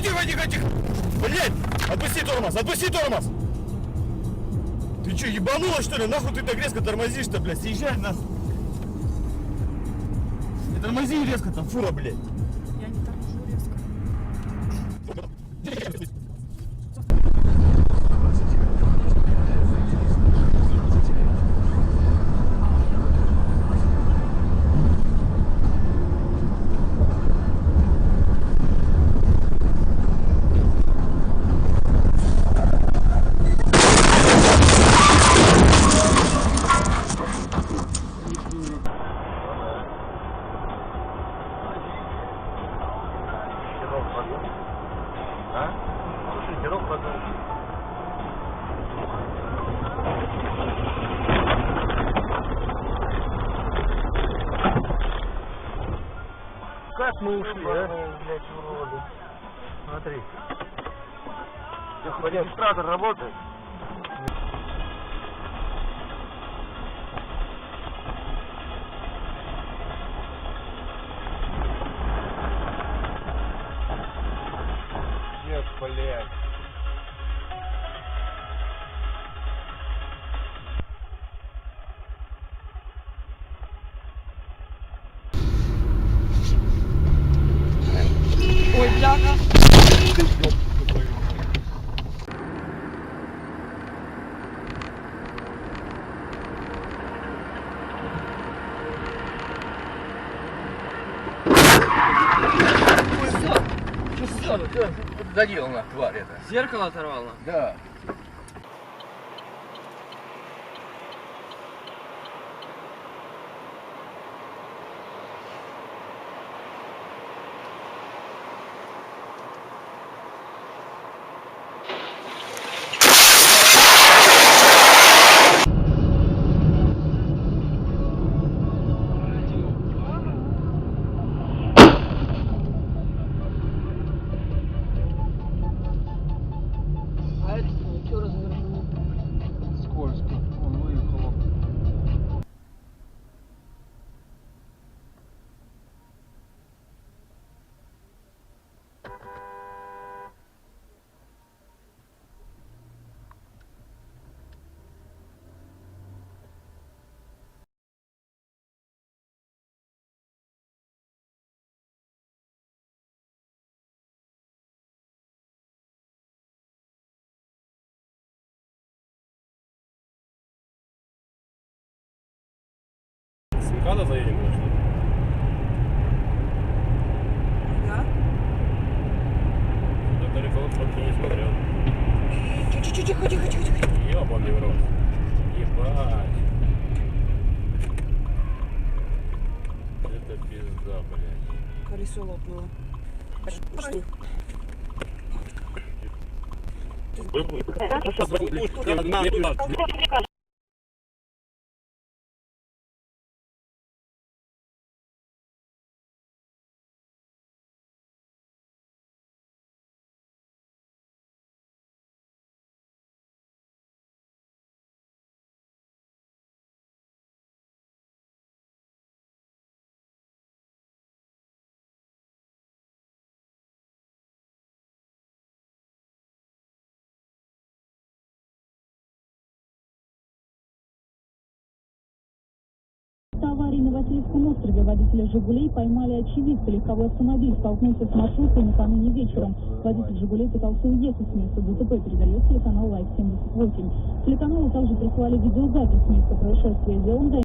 тихо, тихо, тихо! Блять! Отпусти тормоз, отпусти тормоз! Ты что, ебанулась что ли? Нахуй ты так резко тормозишь-то, блядь? Съезжай нахуй! Не тормози резко, там фура, блядь! Я не торможу резко. Как мы ушли, а? Блядь, уроды. Смотри. Регистратор работает? Нет, блядь. Ой, бляха. Что задел на тварь это? Зеркало оторвало. Да. А это что развернул? Скользко. Он выехал. Синкада заедем, конечно. Да? Так далеко вообще не смотрел. Тихо, тихо, тихо, тихо. Ёбаный в рот. Ебать. Это пизда, блядь. Колесо лопнуло. Пошли. Аварии на Васильевском острове водителя «Жигулей» поймали очевидцы. Легковой автомобиль столкнулся с маршруткой накануне вечером. Водитель «Жигулей» пытался уехать с места ДТП, передает телеканал «Лайф-78». Телеканалу также прислали видеозапись с места происшествия. Делом